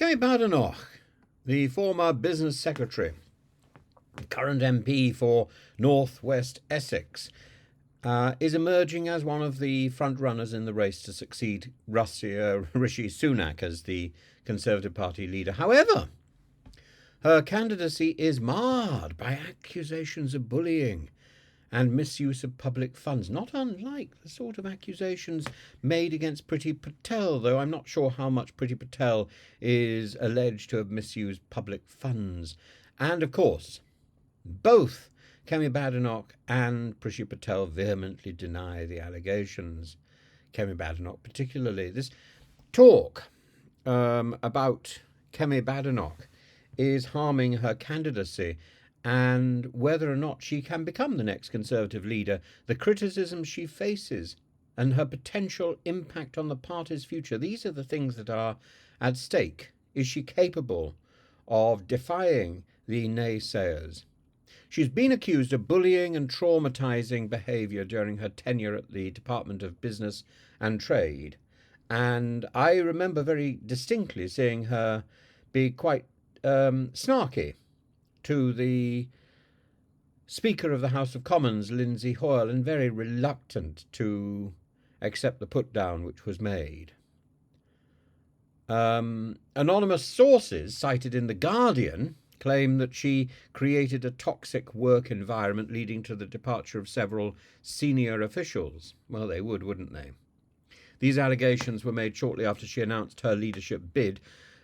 Kemi Badenoch, the former business secretary, current MP for North West Essex, is emerging as one of the front-runners in the race to succeed Rishi Sunak as the Conservative Party leader. However, her candidacy is marred by accusations of bullying and misuse of public funds, not unlike the sort of accusations made against Priti Patel, though I'm not sure how much Priti Patel is alleged to have misused public funds. And, of course, both Kemi Badenoch and Priti Patel vehemently deny the allegations. Kemi Badenoch particularly. This talk about Kemi Badenoch is harming her candidacy and whether or not she can become the next Conservative leader, the criticism she faces and her potential impact on the party's future. These are the things that are at stake. Is she capable of defying the naysayers? She's been accused of bullying and traumatising behaviour during her tenure at the Department of Business and Trade, and I remember very distinctly seeing her be quite snarky to the Speaker of the House of Commons, Lindsay Hoyle, and very reluctant to accept the put-down which was made. Anonymous sources cited in The Guardian claim that she created a toxic work environment leading to the departure of several senior officials. Well, they would, wouldn't they? These allegations were made shortly after she announced her leadership bid,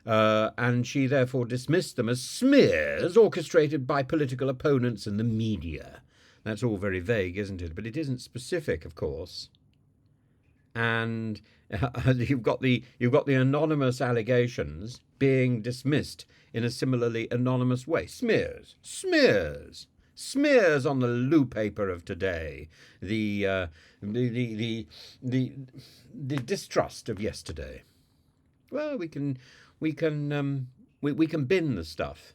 and she therefore dismissed them as smears orchestrated by political opponents and the media. That's all very vague, isn't it? But it isn't specific, of course. And you've got the anonymous allegations being dismissed in a similarly anonymous way. Smears on the loo paper of today. The distrust of yesterday. Well, we can bin the stuff,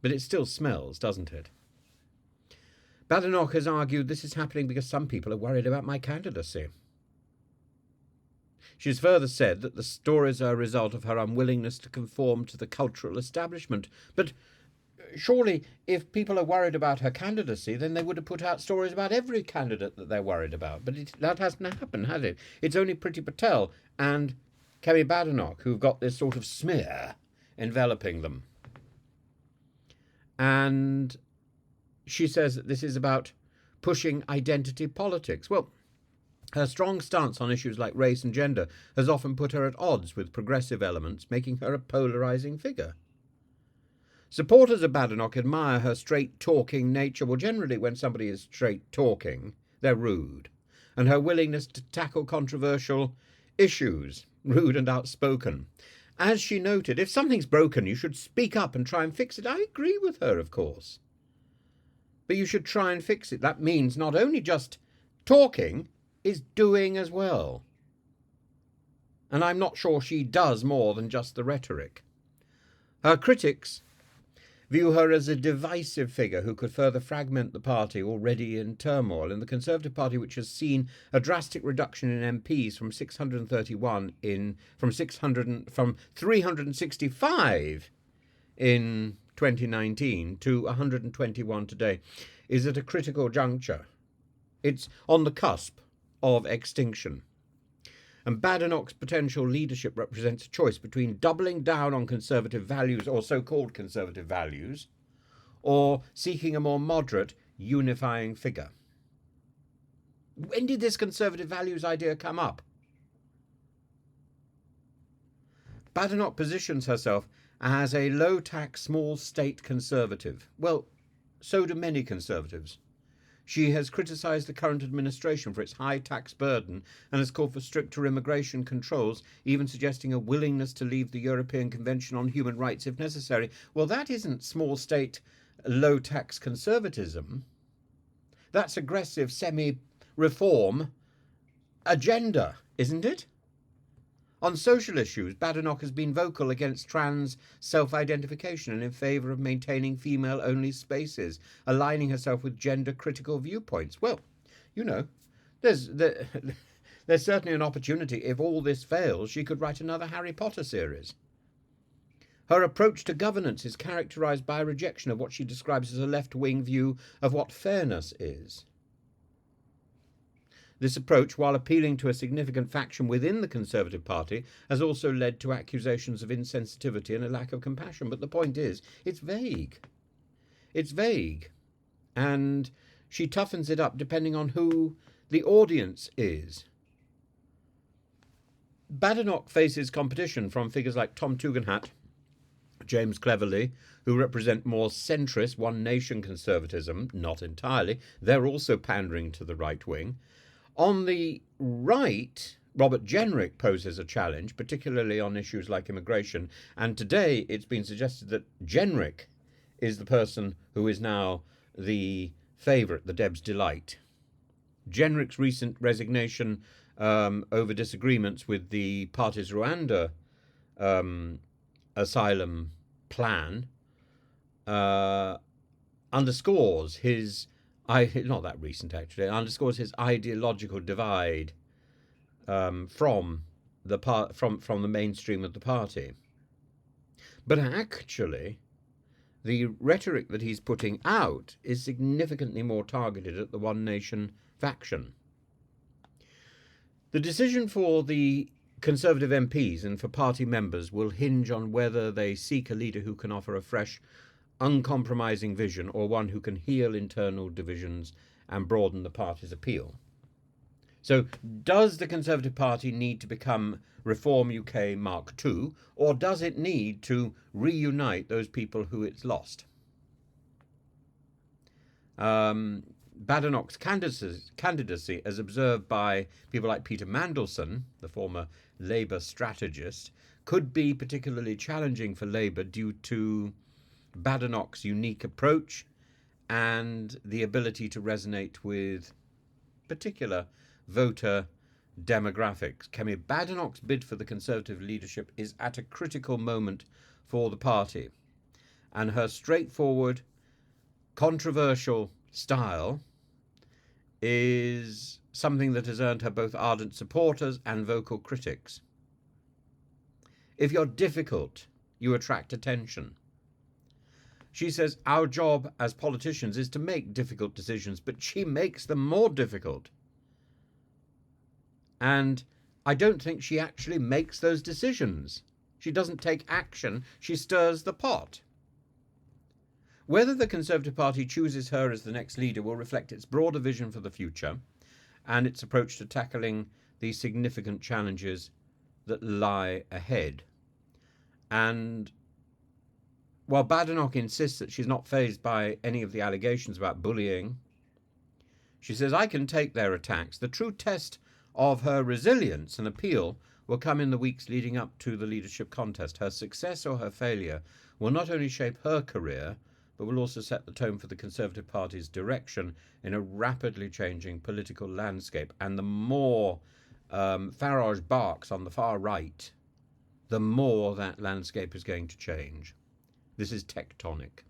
but it still smells, doesn't it? Badenoch has argued this is happening because some people are worried about my candidacy. She's further said that the stories are a result of her unwillingness to conform to the cultural establishment. But surely, if people are worried about her candidacy, then they would have put out stories about every candidate that they're worried about. But that hasn't happened, has it? It's only Priti Patel and Kemi Badenoch who've got this sort of smear enveloping them. And she says that this is about pushing identity politics. Well, her strong stance on issues like race and gender has often put her at odds with progressive elements, making her a polarising figure. Supporters of Badenoch admire her straight-talking nature. Well, generally when somebody is straight-talking, they're rude. And her willingness to tackle controversial issues, rude and outspoken. As she noted, if something's broken, you should speak up and try and fix it. I agree with her, of course. But you should try and fix it. That means not only just talking, is doing as well. And I'm not sure she does more than just the rhetoric. Her critics view her as a divisive figure who could further fragment the party already in turmoil, and the Conservative Party, which has seen a drastic reduction in MPs from 365 in 2019 to 121 today, is at a critical juncture. It's on the cusp of extinction. And Badenoch's potential leadership represents a choice between doubling down on conservative values, or so-called conservative values, or seeking a more moderate, unifying figure. When did this conservative values idea come up? Badenoch positions herself as a low-tax, small-state conservative. Well, so do many conservatives. She has criticised the current administration for its high tax burden and has called for stricter immigration controls, even suggesting a willingness to leave the European Convention on Human Rights if necessary. Well, that isn't small-state, low-tax conservatism. That's aggressive semi-reform agenda, isn't it? On social issues, Badenoch has been vocal against trans self-identification and in favour of maintaining female-only spaces, aligning herself with gender-critical viewpoints. Well, you know, there's certainly an opportunity. If all this fails, she could write another Harry Potter series. Her approach to governance is characterised by a rejection of what she describes as a left-wing view of what fairness is. This approach, while appealing to a significant faction within the Conservative Party, has also led to accusations of insensitivity and a lack of compassion. But the point is, it's vague. It's vague. And she toughens it up depending on who the audience is. Badenoch faces competition from figures like Tom Tugendhat, James Cleverly, who represent more centrist One Nation conservatism, not entirely. They're also pandering to the right wing. On the right, Robert Jenrick poses a challenge, particularly on issues like immigration. And today it's been suggested that Jenrick is the person who is now the favourite, the Deb's delight. Jenrick's recent resignation over disagreements with the party's Rwanda asylum plan underscores his, not that recent actually, underscores his ideological divide from the mainstream of the party. But actually, the rhetoric that he's putting out is significantly more targeted at the One Nation faction. The decision for the Conservative MPs and for party members will hinge on whether they seek a leader who can offer a fresh, uncompromising vision or one who can heal internal divisions and broaden the party's appeal. So, does the Conservative Party need to become Reform UK Mark II, or does it need to reunite those people who it's lost? Badenoch's candidacy, as observed by people like Peter Mandelson, the former Labour strategist, could be particularly challenging for Labour due to Badenoch's unique approach and the ability to resonate with particular voter demographics. Kemi Badenoch's bid for the Conservative leadership is at a critical moment for the party, and her straightforward, controversial style is something that has earned her both ardent supporters and vocal critics. If you're difficult, you attract attention. She says our job as politicians is to make difficult decisions, but she makes them more difficult. And I don't think she actually makes those decisions. She doesn't take action, she stirs the pot. Whether the Conservative Party chooses her as the next leader will reflect its broader vision for the future and its approach to tackling the significant challenges that lie ahead. And while Badenoch insists that she's not fazed by any of the allegations about bullying, she says, I can take their attacks. The true test of her resilience and appeal will come in the weeks leading up to the leadership contest. Her success or her failure will not only shape her career, but will also set the tone for the Conservative Party's direction in a rapidly changing political landscape. And the more Farage barks on the far right, the more that landscape is going to change. This is tectonic.